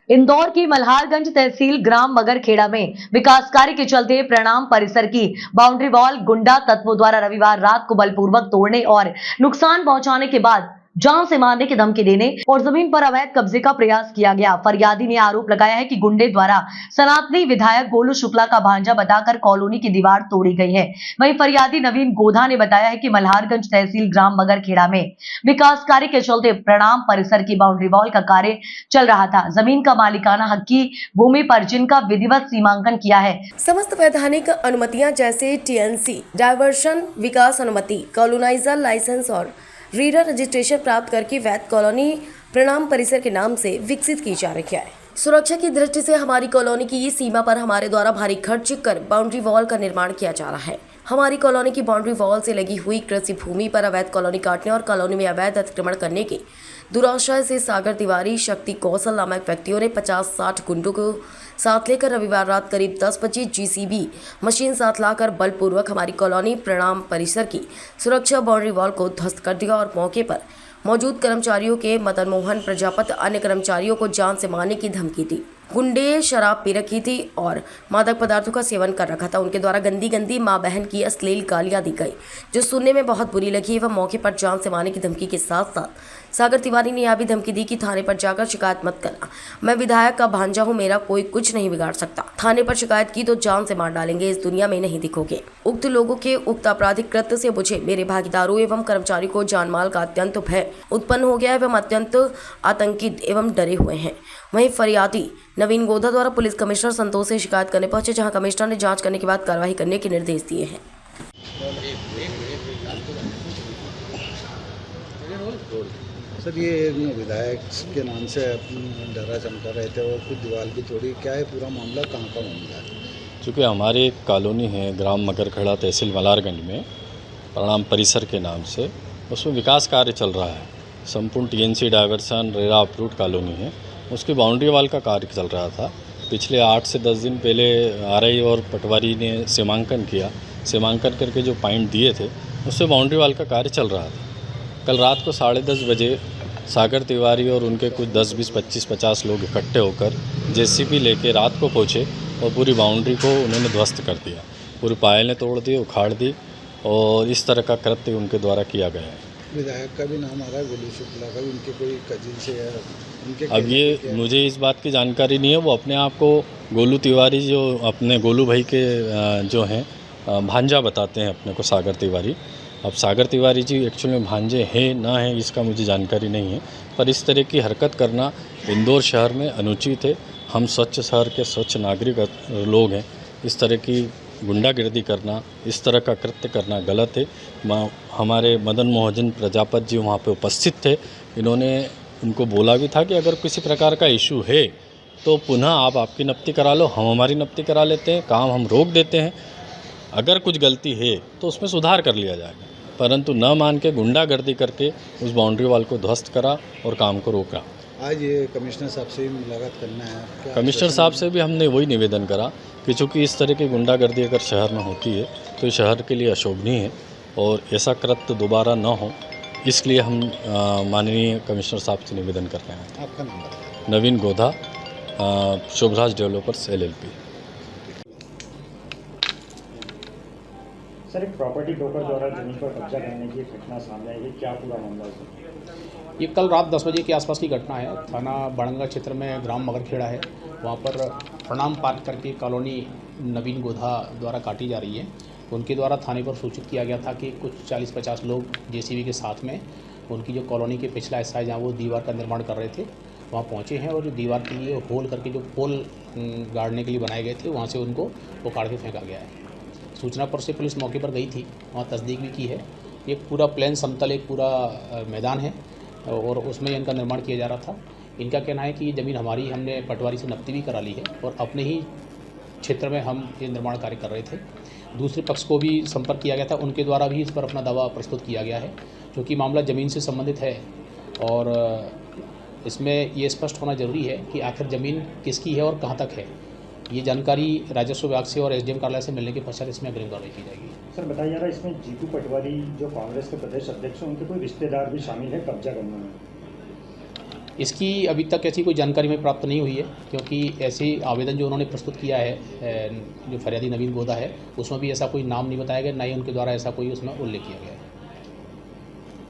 इंदौर की मल्हारगंज तहसील ग्राम मगरखेड़ा में विकास कार्य के चलते प्रणाम परिसर की बाउंड्री वॉल गुंडा तत्वों द्वारा रविवार रात को बलपूर्वक तोड़ने और नुकसान पहुंचाने के बाद जान से मारने की धमकी देने और जमीन पर अवैध कब्जे का प्रयास किया गया। फरियादी ने आरोप लगाया है कि गुंडे द्वारा सनातनी विधायक गोलू शुक्ला का भांजा बताकर कॉलोनी की दीवार तोड़ी गई है। वहीं फरियादी नवीन गोधा ने बताया है कि मल्हारगंज तहसील ग्राम मगरखेड़ा में विकास कार्य के चलते प्रणाम परिसर की बाउंड्री वॉल का कार्य चल रहा था। जमीन का मालिकाना हक की भूमि पर जिनका विधिवत सीमांकन किया है, समस्त वैधानिक अनुमतियां जैसे टीएनसी, डायवर्शन, विकास अनुमति, कॉलोनाइजर लाइसेंस और रीडर रजिस्ट्रेशन प्राप्त करके वैध कॉलोनी प्रणाम परिसर के नाम से विकसित की जा रही है। सुरक्षा की दृष्टि से हमारी कॉलोनी की सीमा पर हमारे द्वारा भारी खर्च कर बाउंड्री वॉल का निर्माण किया जा रहा है। हमारी कॉलोनी की बाउंड्री वॉल से लगी हुई कृषि भूमि पर अवैध कॉलोनी काटने और कॉलोनी में अवैध अतिक्रमण करने की दुराशय से सागर तिवारी, शक्ति कौशल नामक व्यक्तियों ने 50-60 गुंडों को साथ लेकर रविवार रात करीब 10 बजे जीसीबी मशीन साथ लाकर बलपूर्वक हमारी कॉलोनी प्रणाम परिसर की सुरक्षा बाउंड्री वॉल को ध्वस्त कर दिया और मौके पर मौजूद कर्मचारियों के मदन मोहन प्रजापति अन्य कर्मचारियों को जान से मारने की धमकी दी। गुंडे शराब पी रखी थी और मादक पदार्थों का सेवन कर रखा था। उनके द्वारा गंदी गंदी माँ बहन की अश्लील गालियां दी गई जो सुनने में बहुत बुरी लगी एवं मौके पर जान से मारने की धमकी के साथ साथ सागर तिवारी ने यह भी धमकी दी कि थाने पर जाकर शिकायत मत करना, मैं विधायक का भांजा हूँ, मेरा कोई कुछ नहीं बिगाड़ सकता, थाने पर शिकायत की तो जान से मार डालेंगे, इस दुनिया में नहीं दिखोगे। उक्त लोगों के उक्त आपराधिक कृत्य से मुझे, मेरे भागीदारों एवं कर्मचारियों को जान माल का अत्यंत भय उत्पन्न हो गया एवं अत्यंत आतंकित एवं डरे हुए हैं। वहीं फरियादी नवीन गोधा द्वारा पुलिस कमिश्नर संतोष से शिकायत करने पहुंचे, जहां कमिश्नर ने जांच करने के बाद कार्रवाई करने के निर्देश दिए हैं। सर, ये विधायक के नाम से डरा चमका रहे थे और कुछ दीवार की तोड़ी, क्या है पूरा मामला, कहाँ का मामला है? चूँकि हमारी एक कॉलोनी है ग्राम मगरखेड़ा तहसील मल्हारगंज में प्रणाम परिसर के नाम से, उसमें विकास कार्य चल रहा है। संपूर्ण TNC diversion RERA approved colony है, उसकी बाउंड्री वाल का कार्य चल रहा था। पिछले 8 से 10 दिन पहले आरआई और पटवारी ने सीमांकन किया, सीमांकन करके जो पॉइंट दिए थे उससे बाउंड्री वाल का कार्य चल रहा था। कल रात को 10:30 बजे सागर तिवारी और उनके कुछ 10, 20, 25, 50 लोग इकट्ठे होकर जेसीबी लेके रात को पहुँचे और पूरी बाउंड्री को उन्होंने ध्वस्त कर दिया, पूरी पायलें तोड़ दी, उखाड़ दी और इस तरह का कृत्य उनके द्वारा किया गया है। विधायक का भी नाम आ रहा है, गोलू शुक्ला का भी, उनके कोई कजिन से है उनके? अब ये मुझे इस बात की जानकारी नहीं है। वो अपने आप को गोलू तिवारी, जो अपने गोलू भाई के जो हैं भांजा बताते हैं अपने को, सागर तिवारी। अब सागर तिवारी जी एक्चुअल में भांजे हैं ना हैं इसका मुझे जानकारी नहीं है, पर इस तरह की हरकत करना इंदौर शहर में अनुचित है। हम स्वच्छ शहर के स्वच्छ नागरिक लोग हैं, इस तरह की गुंडागिर्दी करना, इस तरह का कृत्य करना गलत है। हमारे मदन मोहन प्रजापति जी वहाँ पे उपस्थित थे, इन्होंने उनको बोला भी था कि अगर किसी प्रकार का इशू है तो पुनः आप आपकी नप्ती करा लो, हम हमारी नप्ती करा लेते हैं, काम हम रोक देते हैं। अगर कुछ गलती है तो उसमें सुधार कर लिया जाएगा, परंतु न मान के गुंडागर्दी करके उस बाउंड्री वाल को ध्वस्त करा और काम को रोका। आज ये कमिश्नर साहब से भी मुलाकात करना है क्या? कमिश्नर साहब से भी हमने वही निवेदन करा कि चूँकि इस तरह की गुंडागर्दी अगर शहर में होती है तो शहर के लिए अशोभनीय है और ऐसा कृत्य दोबारा न हो, इसलिए हम माननीय कमिश्नर साहब से निवेदन कर रहे हैं। आपका नाम बताएं। Naveen Godha, Shubhraj developers LLP। Sir, एक प्रॉपर्टी ब्रोकर द्वारा जमीन पर कब्जा करने की घटना सामने आई है, क्या पूरा मामला है? ये कल रात 10 बजे के आसपास की घटना है। थाना बड़ंगा क्षेत्र में ग्राम मगरखेड़ा है, वहाँ पर प्रणाम पार्क करके कॉलोनी नवीन गोधा द्वारा काटी जा रही है। उनके द्वारा थाने पर सूचित किया गया था कि कुछ 40-50 लोग जेसीबी के साथ में उनकी जो कॉलोनी के पिछला हिस्सा है जहाँ वो दीवार का निर्माण कर रहे थे वहाँ पहुँचे हैं और जो दीवार के लिए होल करके जो पोल गाड़ने के लिए बनाए गए थे वहाँ से उनको उखाड़ के फेंका गया है। सूचना पर से पुलिस मौके पर गई थी, वहाँ तस्दीक भी की है। एक पूरा प्लेन समतल एक पूरा मैदान है और उसमें इनका निर्माण किया जा रहा था। इनका कहना है कि ये ज़मीन हमारी, हमने पटवारी से नप्ती भी करा ली है और अपने ही क्षेत्र में हम ये निर्माण कार्य कर रहे थे। दूसरे पक्ष को भी संपर्क किया गया था, उनके द्वारा भी इस पर अपना दावा प्रस्तुत किया गया है। क्योंकि मामला ज़मीन से संबंधित है और इसमें ये स्पष्ट होना जरूरी है कि आखिर ज़मीन किसकी है और कहाँ तक है। ये जानकारी राजस्व विभाग से और एसडीएम कार्यालय से मिलने के पश्चात इसमें अग्रिम कार्रवाई की जाएगी। सर, बताया जा रहा है इसमें जीतू पटवारी जो कांग्रेस के प्रदेश अध्यक्ष हैं, उनके कोई रिश्तेदार भी शामिल है कब्जा करने में? इसकी अभी तक ऐसी कोई जानकारी में प्राप्त नहीं हुई है, क्योंकि ऐसे आवेदन जो उन्होंने प्रस्तुत किया है जो फरियादी नवीन गोदा है, उसमें भी ऐसा कोई नाम नहीं बताया गया, ना ही उनके द्वारा ऐसा कोई उसमें उल्लेख किया गया है।